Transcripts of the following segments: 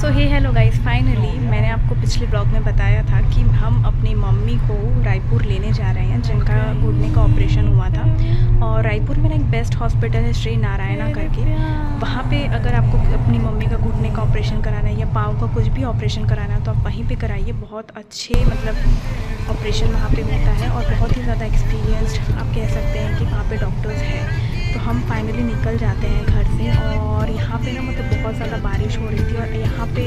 सो हे hello guys, finally मैंने आपको पिछले ब्लॉग में बताया था कि हम अपनी मम्मी को रायपुर लेने जा रहे हैं, जिनका घुटने का ऑपरेशन हुआ था। और रायपुर में ना एक बेस्ट हॉस्पिटल है श्री नारायणा करके। वहाँ पे अगर आपको अपनी मम्मी का घुटने का ऑपरेशन कराना है या पाँव का कुछ भी ऑपरेशन कराना है तो आप वहीं पे कराइए। बहुत अच्छे ऑपरेशन वहाँ पे होता है और बहुत ही ज़्यादा एक्सपीरियंस्ड आप कह सकते हैं कि वहाँ पे डॉक्टर्स हैं। तो हम फाइनली निकल जाते हैं घर से और यहाँ पे ना बहुत ज़्यादा बारिश हो रही थी और यहाँ पे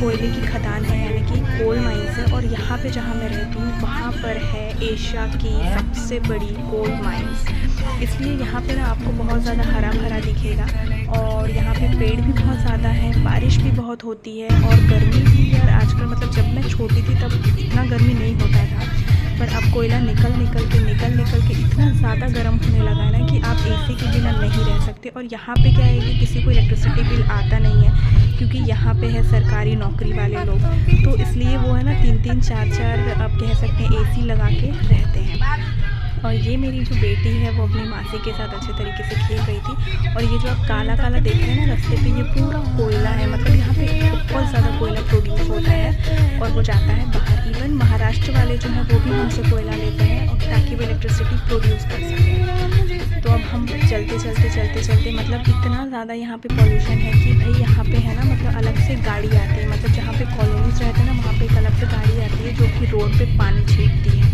कोयले की खदान है, यानी कि कोल माइंस है। और यहाँ पे जहाँ मैं रहती हूँ वहाँ पर है एशिया की सबसे बड़ी कोल माइंस, इसलिए यहाँ पे ना आपको बहुत ज़्यादा हरा भरा दिखेगा। और यहाँ पे पेड़ भी बहुत ज़्यादा है, बारिश भी बहुत होती है और गर्मी भी। यार आजकल जब मैं छोटी थी तब इतना गर्मी नहीं होता था, पर अब कोयला निकल निकल के इतना ज़्यादा गर्म होने लगा है ना कि आप एसी के बिना नहीं रह सकते। और यहाँ पे क्या है कि किसी को इलेक्ट्रिसिटी बिल आता नहीं है, क्योंकि यहाँ पे है सरकारी नौकरी वाले लोग, तो इसलिए वो है ना 3-3 4-4 आप कह सकते हैं एसी लगा के रहते हैं। और ये मेरी जो बेटी है वो अपनी मासी के साथ अच्छे तरीके से खेल रही थी। और ये जो आप काला काला देख रहे हैं ना रास्ते पे, ये पूरा कोयला है। यहाँ पे बहुत ज़्यादा कोयला प्रोड्यूस होता है और वो जाता है बाहर। इवन महाराष्ट्र वाले जो हैं वो भी हमसे कोयला लेते हैं और ताकि वो इलेक्ट्रिसिटी प्रोड्यूस कर सकें। तो अब हम चलते इतना ज़्यादा यहाँ पे पॉल्यूशन है कि भाई यहाँ पे है ना अलग से गाड़ी आती है। जहाँ पे कॉलोनीज रहते हैं ना वहाँ पे एक अलग से गाड़ी आती है जो कि रोड पे पानी छींटती है।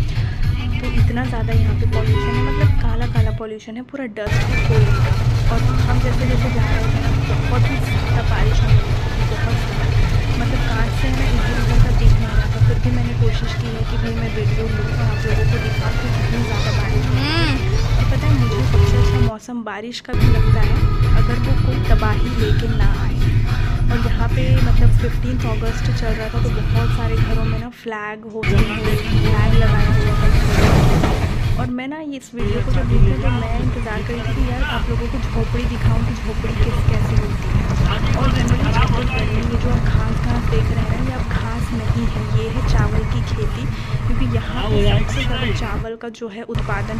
तो इतना ज़्यादा यहाँ पे पॉल्यूशन है, काला काला पॉल्यूशन है, पूरा डस्ट है कोयले का। और हम जैसे जा रहे थे ना बहुत ही ज़्यादा बारिश होने लगी थी, बहुत ज़्यादा कांच से ना इधर उधर का दिख नहीं रहा था। फिर भी मैंने कोशिश की है कि भाई मैं वीडियो लूँ और आप लोगों को दिखाऊँ कि कितनी ज़्यादा बारिश हो रही है। और पता है मुझे सबसे अच्छा मौसम बारिश का भी लगता है अगर वो कोई तबाही लेके ना आए। और यहाँ पे 15 अगस्त चल रहा था तो बहुत सारे घरों में ना फ्लैग लगाया हुआ था। और मैं ना इस वीडियो को जब देखी तो मैं इंतज़ार कर रही थी कि यार आप लोगों को झोपड़ी दिखाऊं कि झोपड़ी कैसी होती है। और जनरली ये जो आप घास देख रहे हैं, ये अब घास नहीं है, ये है चावल की खेती। क्योंकि यहाँ पे सबसे ज़्यादा चावल का जो है उत्पादन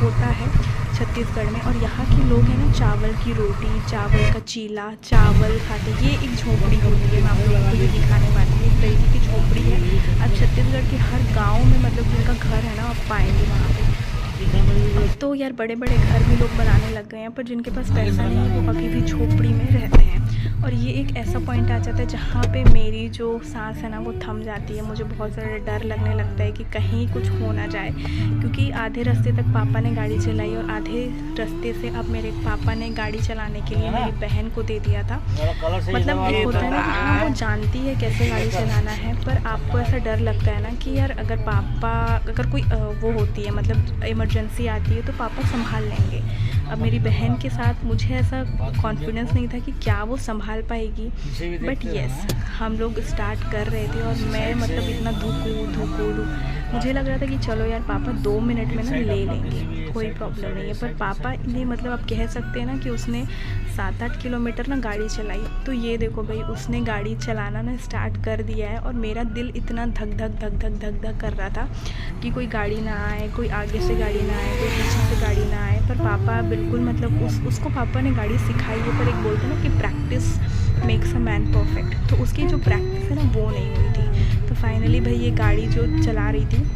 होता है छत्तीसगढ़ में। और यहाँ के लोग हैं ना चावल की रोटी, चावल का चीला, चावल खाते। ये एक झोपड़ी होती है, मैं आप लोगों को ये दिखाने वाली हूँ। इस तरीके की झोपड़ी है अब छत्तीसगढ़ के हर गांव में, जिनका घर है ना आप पाएंगे वहाँ पे। तो यार बड़े बड़े घर भी लोग बनाने लग गए हैं, पर जिनके पास पैसा नहीं है वो अभी भी झोपड़ी में रहते हैं। और ये एक ऐसा पॉइंट आ जाता है जहाँ पे मेरी जो सांस है ना वो थम जाती है। मुझे बहुत ज़्यादा डर लगने लगता है कि कहीं कुछ हो ना जाए, क्योंकि आधे रास्ते तक पापा ने गाड़ी चलाई और आधे रास्ते से अब मेरे पापा ने गाड़ी चलाने के लिए मेरी बहन को दे दिया था। एक होता है ना कि हाँ वो जानती है कैसे गाड़ी चलाना है, पर आपको ऐसा डर लगता है ना कि यार अगर कोई वो होती है इमरजेंसी आती है तो पापा संभाल लेंगे। अब मेरी बहन के साथ मुझे ऐसा कॉन्फिडेंस नहीं था कि क्या वो संभाल पाएगी, बट येस हम लोग स्टार्ट कर रहे थे। और मैं इतना धूकू मुझे लग रहा था कि चलो यार पापा 2 मिनट में ना ले लेंगे, कोई प्रॉब्लम नहीं है। पर पापा ने आप कह सकते हैं ना कि उसने 7-8 किलोमीटर ना गाड़ी चलाई। तो ये देखो भाई उसने गाड़ी चलाना ना स्टार्ट कर दिया है और मेरा दिल इतना धक धक कर रहा था कि कोई गाड़ी ना आए, कोई आगे से गाड़ी ना आए, कोई पीछे से गाड़ी ना आए। पर पापा बिल्कुल उसको पापा ने गाड़ी सिखाई है, पर एक बोलते हैं ना कि practice makes a man perfect. तो उसकी जो प्रैक्टिस है ना वो नहीं हुई थी। तो फाइनली भाई ये गाड़ी जो चला रही थी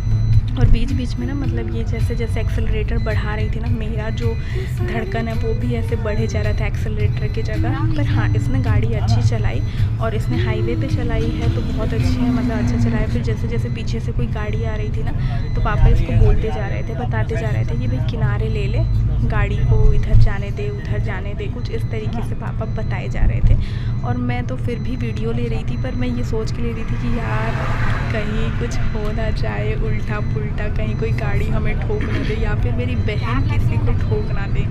और बीच बीच में ना ये जैसे एक्सेलरेटर बढ़ा रही थी ना, मेरा जो धड़कन है वो भी ऐसे बढ़े जा रहा था एक्सेलरेटर की जगह। पर हाँ इसने गाड़ी अच्छी चलाई और इसने हाईवे पे चलाई है तो बहुत अच्छी है, अच्छा चलाया। फिर जैसे जैसे पीछे से कोई गाड़ी आ रही थी ना तो पापा इसको बोलते जा रहे थे, बताते जा रहे थे कि भाई किनारे ले ले, गाड़ी को इधर जाने दे उधर जाने दे, कुछ इस तरीके से पापा बताए जा रहे थे। और मैं तो फिर भी वीडियो ले रही थी, पर मैं ये सोच के ले रही थी कि यार कहीं कुछ हो ना जाए उल्टा पुल्टा, कहीं कोई गाड़ी हमें ठोक ना दे या फिर मेरी बहन किसी को ठोक ना दे।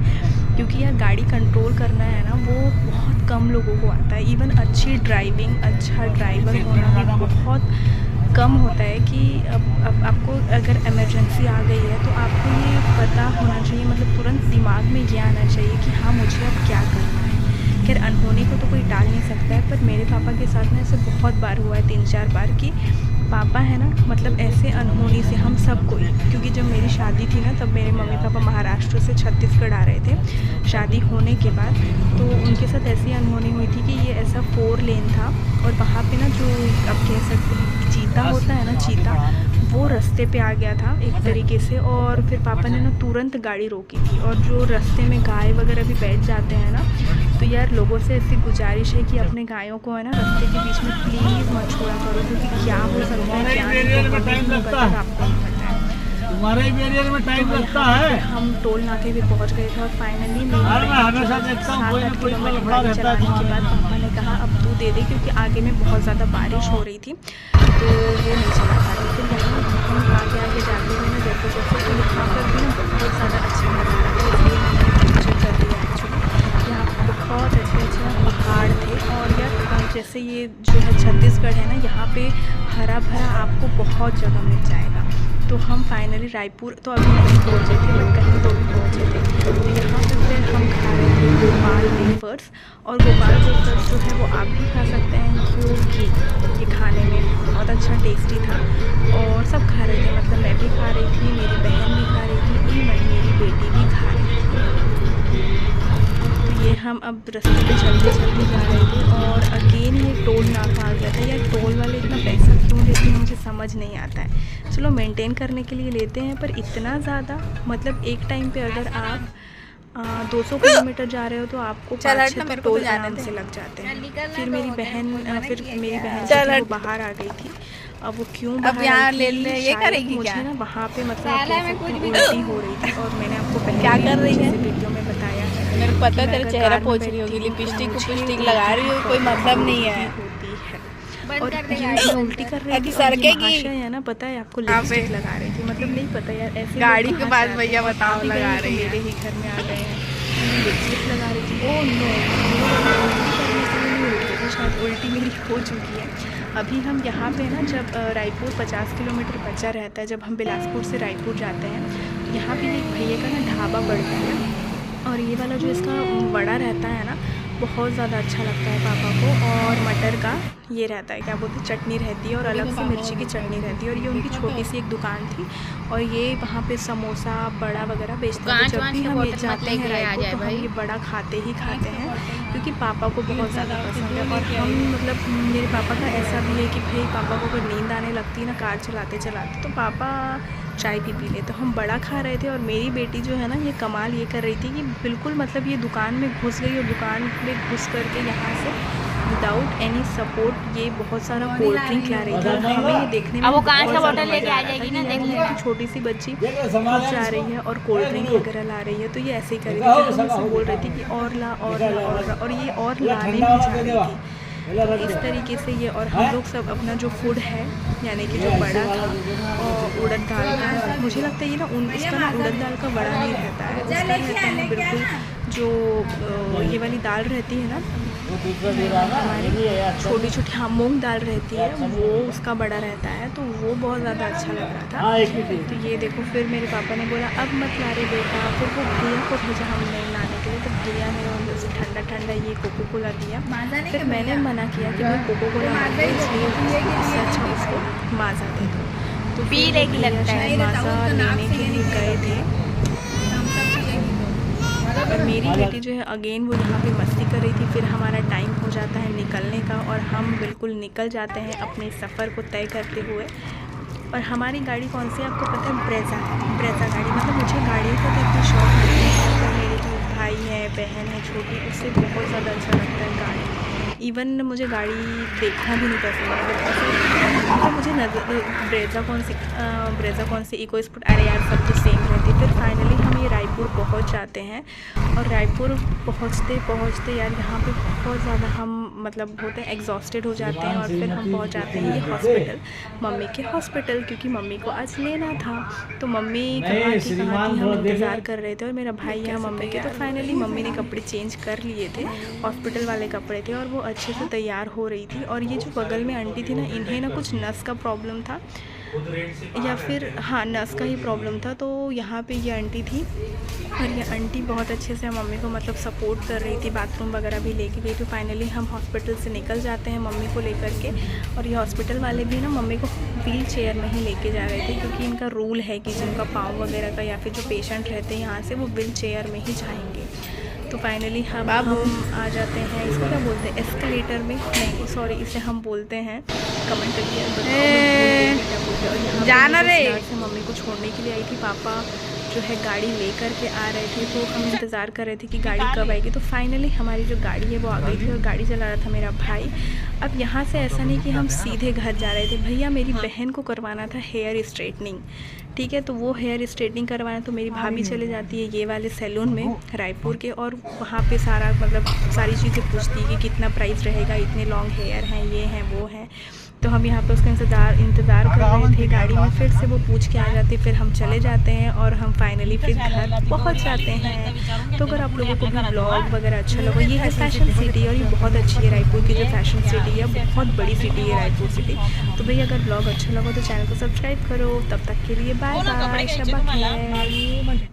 क्योंकि यार गाड़ी कंट्रोल करना है ना वो बहुत कम लोगों को आता है। इवन अच्छा ड्राइवर होना भी बहुत कम होता है कि अब आपको अगर इमरजेंसी आ गई है तो आपको ये पता होना चाहिए, तुरंत दिमाग में ये आना चाहिए कि हाँ मुझे अब क्या करना है। खैर अनहोनी को तो कोई टाल नहीं सकता है, पर मेरे पापा के साथ ना ऐसे बहुत बार हुआ है, 3-4 बार कि पापा है ना, मतलब ऐसे अनहोनी से हम सबको, क्योंकि जब मेरी शादी थी ना तब मेरे मम्मी पापा महाराष्ट्र से छत्तीसगढ़ आ रहे थे शादी होने के बाद। तो उनके साथ ऐसी अनहोनी हुई थी कि ये ऐसा 4 लेन था और वहाँ पे ना जो अब कह सकते हैं चीता होता है ना, चीता, वो रास्ते पे आ गया था एक तरीके से। और फिर पापा ने ना तुरंत गाड़ी रोकी थी। और जो रास्ते में गाय वगैरह भी बैठ जाते हैं ना, तो यार लोगों से ऐसी गुजारिश है कि अपने गायों को है ना रास्ते के बीच में प्लीज़ मत छोड़ा करो, क्योंकि क्या हो सकता है क्या नहीं पता, आपको नहीं पता है। तुम्हारे एरिया में टाइम लगता है। हम टोल नाके भी पहुंच गए थे और फाइनली 7-8 किलोमीटर गाड़ी चलाने के बाद पापा ने कहा अब तू दे दे, क्योंकि आगे में बहुत ज़्यादा बारिश हो रही थी तो वो नहीं चला पा रही। फिर यहाँ हम आगे आगे जाते हुए ना जैसे जैसे, तो यहाँ पर भी ना बहुत ज़्यादा अच्छा नज़ारा था, इसलिए मैंने कैप्चर कर लिया एक्चुअली। यहाँ बहुत अच्छे अच्छे पहाड़ थे। और यार जैसे ये जो है छत्तीसगढ़ है ना, यहाँ पे हरा भरा आपको बहुत जगह मिल जाएगा। तो हम फाइनली रायपुर तो अभी नहीं पहुँचे थे, बट कहीं तो भी पहुँचे थे। तो यहाँ पर फिर हम खा रहे थे गोपाल वेफर्स। और गोपाल वेफर्स जो है वो आप भी खा सकते हैं, क्योंकि ये खाने में बहुत अच्छा टेस्टी था। और सब खा रहे थे, मतलब मैं भी खा रही थी, मेरी बहन भी खा रही थी, इवन मेरी बेटी भी खा रही थी। तो ये हम अब रास्ते पे चलते चलते जा रहे थे और अगेन ये टोल नाका आ गया था। यार टोल वाले इतना पैसा क्यों लेते हैं मुझे समझ नहीं आता है। चलो मेंटेन करने के लिए लेते हैं, पर इतना ज़्यादा, मतलब एक टाइम पे अगर आप 200 किलोमीटर जा रहे हो तो आपको 5-6 टोल आराम से लग जाते हैं। फिर मेरी बहन वो बाहर आ गई थी। अब वो क्यों बाहर आई थी, ये करेगी मुझे क्या? ना वहाँ पे मतलब उल्टी हो रही थी। और मैंने आपको पहले क्या कर रही है वीडियो में बताया है, मेरे को पता तेरा चेहरा पोंछ रही होगी, लिपस्टिक लगा रही हो, कोई मतलब नहीं है। और ये उल्टी कर रही थी, सड़केगी है ना, पता है आपको, लिपस्टिक लगा रही थी, मतलब नहीं पता यार ऐसे गाड़ी के पास भैया बताओ लगा रही है, मेरे ही घर में आ गए हैं, लिपस्टिक लगा रही थी। ओह नो, शायद उल्टी मेरी हो चुकी है। अभी हम यहाँ पे ना, जब रायपुर 50 किलोमीटर बचा रहता है, जब हम बिलासपुर से रायपुर जाते हैं, तो यहाँ पे एक भैया का ना ढाबा पड़ता है। और ये वाला जो इसका वड़ा रहता है ना, बहुत ज़्यादा अच्छा लगता है पापा को। और मटर का ये रहता है, क्या बोलते हैं, चटनी रहती है और अलग से मिर्ची की चटनी रहती है। और ये उनकी छोटी सी एक दुकान थी और ये वहाँ पे समोसा बड़ा वगैरह बेचते हैं। जब भी हम ये जाते हैं रायपुर तो हम ये बड़ा खाते ही खाते हैं, क्योंकि पापा को बहुत ज़्यादा पसंद है। और हम मतलब मेरे पापा का ऐसा भी है कि भाई पापा को अगर नींद आने लगती है ना कार चलाते चलाते, तो पापा चाय भी पी ले। तो हम बड़ा खा रहे थे और मेरी बेटी जो है ना, ये कमाल ये कर रही थी कि बिल्कुल मतलब ये दुकान में घुस गई और दुकान में घुस करके यहाँ से विदाउट एनी सपोर्ट ये बहुत सारा कोल्ड ड्रिंक ला रही थी। हमें ये देखने में अब वो कहाँ से बोतल लेके आ जाएगी ना, देख लेना, छोटी सी बच्ची घुस जा रही है और कोल्ड ड्रिंक वगैरह ला रही है। तो ये ऐसे ही कर रही थी, हम इससे बोल रही थी कि और ला और ला और ला, और ये और लाने भी जा रही थी। तो इस तरीके से ये, और हम लोग सब अपना जो फूड है, यानी कि जो बड़ा था और उड़द दाल का, मुझे लगता है ये ना इसका ना उड़द दाल का बड़ा नहीं रहता है, उसका रहता है बिल्कुल जो ये वाली दाल रहती है ना हमारी छोटी छोटी, हाँ मूंग दाल रहती है, वो उसका बड़ा रहता है। तो वो बहुत ज़्यादा अच्छा लग रहा था। तो ये देखो, फिर मेरे पापा ने बोला अब मत ला रहे बेटा, फिर वो भैया को भेजा हमने लाने के लिए। तो भैया ने उसे ठंडा ठंडा ये कोको कोला दिया। फिर मैंने मना किया कि भाई कोको कोला इसलिए अच्छा उसको माज़ा दे दो। तो पी लेगी लगता है, माज़ा लेने के लिए गए थे। और मेरी बेटी जो है अगेन वो यहाँ पे मस्ती कर रही थी। फिर हमारा टाइम हो जाता है निकलने का और हम बिल्कुल निकल जाते हैं अपने सफ़र को तय करते हुए। और हमारी गाड़ी कौन सी है आपको पता है? ब्रेज़ा गाड़ी। मतलब मुझे गाड़ियों का तो इतना शौक नहीं है, पर मेरे जो भाई है, बहन है छोटी, उससे बहुत ज़्यादा अच्छा लगता है गाड़ी। इवन मुझे गाड़ी देखना भी नहीं पसंद है, बट ऐसे मुझे ब्रेज़ा कौन सी इको स्पोर्ट, अरे यार सब तो सेम रहती। फिर फाइनली हम ये रायपुर पहुंच जाते हैं। और रायपुर पहुंचते यार यहाँ पे बहुत ज़्यादा हम मतलब होते हैं एग्जॉस्टेड हो जाते हैं। और फिर हम पहुंच जाते हैं ये हॉस्पिटल, मम्मी के हॉस्पिटल, क्योंकि मम्मी को आज लेना था। तो मम्मी कहाँ थी हम इंतज़ार कर रहे थे और मेरा भाई यहाँ मम्मी के। तो फाइनली मम्मी ने कपड़े चेंज कर लिए थे, हॉस्पिटल वाले कपड़े थे, और वो अच्छे से तैयार हो रही थी। और ये जो बगल में आंटी थी ना, इन्हें ना कुछ नस का प्रॉब्लम था, या फिर हाँ नस का ही प्रॉब्लम था। तो यहाँ पे ये आंटी थी और ये आंटी बहुत अच्छे से मम्मी को मतलब सपोर्ट कर रही थी, बाथरूम वगैरह भी लेके गई। तो फाइनली हम हॉस्पिटल से निकल जाते हैं मम्मी को लेकर के, और ये हॉस्पिटल वाले भी ना मम्मी को व्हील चेयर में ही लेके जा रहे थे, क्योंकि इनका रूल है कि जिनका पाँव वगैरह का या फिर जो पेशेंट रहते हैं यहाँ से वो व्हील चेयर में ही जाएंगे। तो फाइनली हम आ जाते हैं, इसको क्या बोलते हैं, एस्केलेटर में, नहीं सॉरी इसे हम बोलते हैं, कमेंट करके बताओ जाना रे। से मम्मी को छोड़ने के लिए आई थी, पापा जो है गाड़ी लेकर के आ रहे थे। तो हम इंतज़ार कर रहे थे कि गाड़ी कब आएगी। तो फाइनली हमारी जो गाड़ी है वो आ गई थी और गाड़ी चला रहा था मेरा भाई। अब यहाँ से ऐसा नहीं कि हम सीधे घर जा रहे थे, भैया मेरी बहन को करवाना था हेयर स्ट्रेटनिंग, ठीक है। तो वो हेयर स्ट्रेटनिंग करवाना, तो मेरी भाभी चले जाती है ये वाले सैलून में रायपुर के, और वहाँ पे सारा मतलब सारी चीज़ें पूछती है कि कितना प्राइस रहेगा, इतने लॉन्ग हेयर हैं, ये हैं वो हैं। तो हम यहाँ पे उसका इंतज़ार कर रहे थे गाड़ी में, फिर से वो पूछ के आ जाती, फिर हम चले जाते हैं और हम फाइनली फिर घर पहुँच जाते हैं। तो अगर आप लोगों को भी ब्लॉग वगैरह अच्छा लगा, ये है फैशन सिटी और ये बहुत अच्छी है रायपुर की जो फैशन सिटी है, बहुत बड़ी सिटी है रायपुर सिटी। तो भैया अगर ब्लॉग अच्छा लगा तो चैनल को सब्सक्राइब करो। तब तक के लिए बाय बाय, शब्बा खैर।